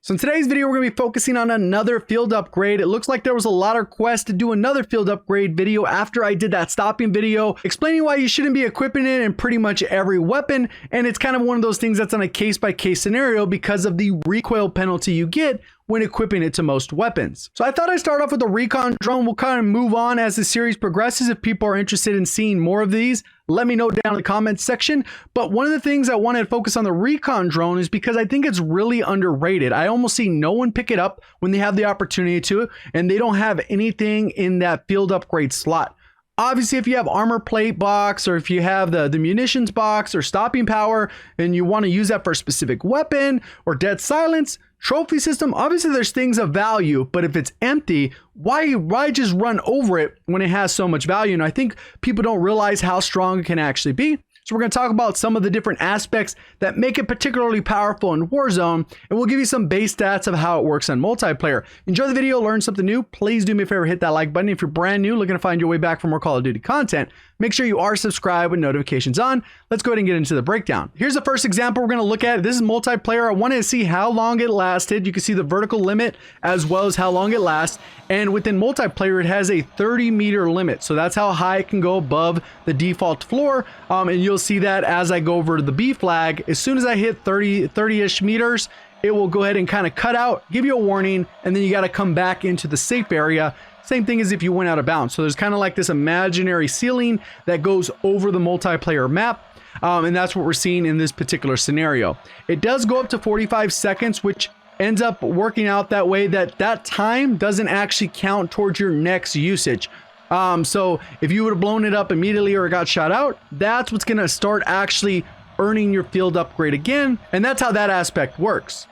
So in today's video, we're going to be focusing on another field upgrade. It looks like there was a lot of requests to do another field upgrade video after I did that stopping video, explaining why you shouldn't be equipping it in pretty much every weapon. And it's kind of one of those things that's on a case-by-case scenario because of the recoil penalty you get when equipping it to most weapons. So I thought I'd start off with the Recon drone. We'll kind of move on as the series progresses. If people are interested in seeing more of these, let me know down in the comments section. But one of the things I wanted to focus on the Recon drone is because I think it's really underrated. I almost see no one pick it up when they have the opportunity to, and they don't have anything in that field upgrade slot. Obviously, if you have armor plate box, or if you have the munitions box or stopping power, and you want to use that for a specific weapon or dead silence, trophy system, obviously there's things of value, but if it's empty, why just run over it when it has so much value? And I think people don't realize how strong it can actually be. So we're going to talk about some of the different aspects that make it particularly powerful in Warzone, and we'll give you some base stats of how it works on multiplayer. Enjoy the video, learn something new. Please do me a favor, hit that like button. If you're brand new, looking to find your way back for more Call of Duty content, make sure you are subscribed with notifications on. Let's go ahead and get into the breakdown. Here's the first example we're going to look at. This is multiplayer. I wanted to see how long it lasted. You can see the vertical limit as well as how long it lasts. And within multiplayer, it has a 30-meter limit. So that's how high it can go above the default floor. And you'll see that as I go over to the B flag. As soon as I hit 30-ish meters, it will go ahead and kind of cut out, give you a warning, and then you got to come back into the safe area. Same thing as if you went out of bounds. So there's kind of like this imaginary ceiling that goes over the multiplayer map. And that's what we're seeing in this particular scenario. It does go up to 45 seconds, which ends up working out that way that time doesn't actually count towards your next usage. So if you would have blown it up immediately or got shot out, that's what's going to start actually earning your field upgrade again. And that's how that aspect works.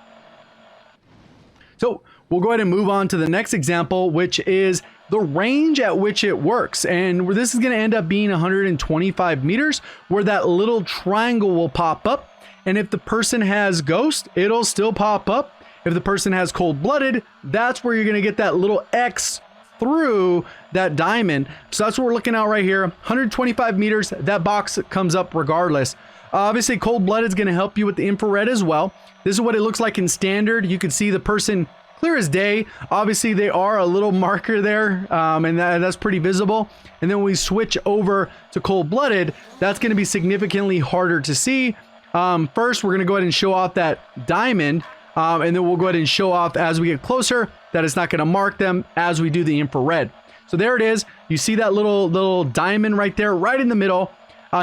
So we'll go ahead and move on to the next example, which is the range at which it works. And this is going to end up being 125 meters, where that little triangle will pop up. And if the person has Ghost, it'll still pop up. If the person has Cold-Blooded, that's where you're going to get that little X through that diamond. So that's what we're looking at right here. 125 meters, that box comes up regardless. Obviously, Cold-Blooded is going to help you with the infrared as well. This is what it looks like in standard. You can see the person clear as day. Obviously, they are a little marker there, and that's pretty visible. And then when we switch over to Cold-Blooded, that's going to be significantly harder to see. First, we're going to go ahead and show off that diamond. And then we'll go ahead and show off as we get closer that it's not going to mark them as we do the infrared. So there it is. You see that little diamond right there, right in the middle.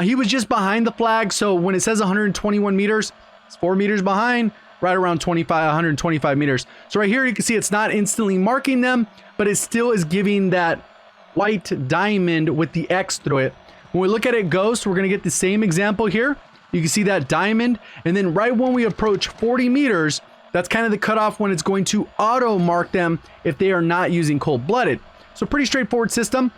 He was just behind the flag. So when it says 121 meters, it's 4 meters behind, right around 125 meters. So right here, you can see it's not instantly marking them, but it still is giving that white diamond with the X through it. When we look at it Ghost, we're going to get the same example here. You can see that diamond. And then right when we approach 40 meters, that's kind of the cutoff when it's going to auto mark them if they are not using Cold-Blooded. So pretty straightforward system.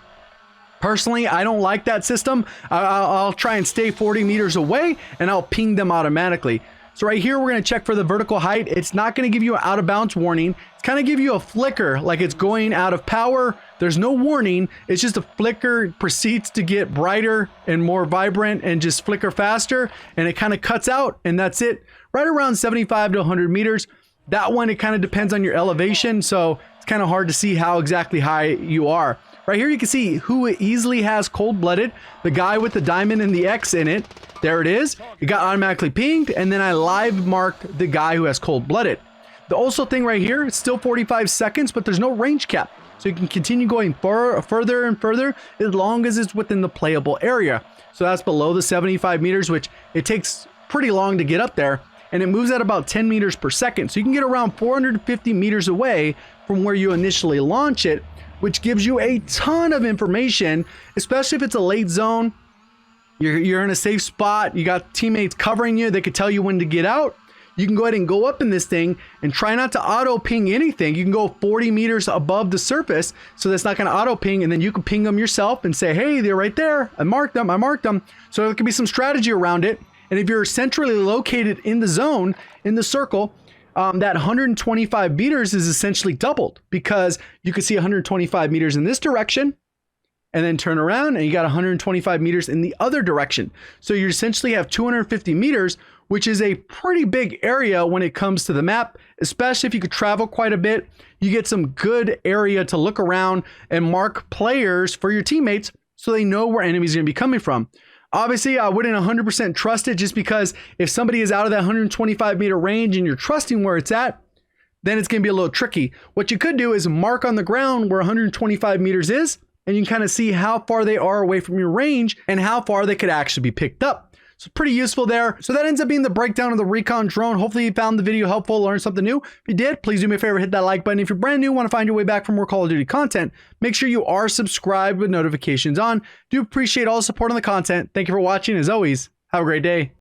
Personally, I don't like that system. I'll try and stay 40 meters away and I'll ping them automatically. So right here, we're going to check for the vertical height. It's not going to give you an out of bounds warning. It's kind of give you a flicker like it's going out of power. There's no warning. It's just a flicker. It proceeds to get brighter and more vibrant and just flicker faster. And it kind of cuts out and that's it. Right around 75 to 100 meters. That one, it kind of depends on your elevation. So it's kind of hard to see how exactly high you are. Right here, you can see who easily has Cold-Blooded. The guy with the diamond and the X in it. There it is. It got automatically pinged. And then I live marked the guy who has Cold-Blooded. The also thing right here, it's still 45 seconds, but there's no range cap. So you can continue going further and further as long as it's within the playable area. So that's below the 75 meters, which it takes pretty long to get up there. And it moves at about 10 meters per second. So you can get around 450 meters away from where you initially launch it, which gives you a ton of information, especially if it's a late zone. You're in a safe spot. You got teammates covering you. They could tell you when to get out. You can go ahead and go up in this thing and try not to auto ping anything. You can go 40 meters above the surface, so that's not going to auto ping. And then you can ping them yourself and say, hey, they're right there. I marked them. So there could be some strategy around it. And if you're centrally located in the zone, in the circle, that 125 meters is essentially doubled, because you can see 125 meters in this direction and then turn around and you got 125 meters in the other direction. So you essentially have 250 meters which is a pretty big area when it comes to the map, especially if you could travel quite a bit. You get some good area to look around and mark players for your teammates so they know where enemies are going to be coming from. Obviously, I wouldn't 100% trust it, just because if somebody is out of that 125 meter range and you're trusting where it's at, then it's going to be a little tricky. What you could do is mark on the ground where 125 meters is, and you can kind of see how far they are away from your range and how far they could actually be picked up. So pretty useful there. So that ends up being the breakdown of the Recon drone. Hopefully you found the video helpful, learned something new. If you did, please do me a favor, hit that like button. If you're brand new, want to find your way back for more Call of Duty content, make sure you are subscribed with notifications on. Do appreciate all the support on the content. Thank you for watching. As always, have a great day.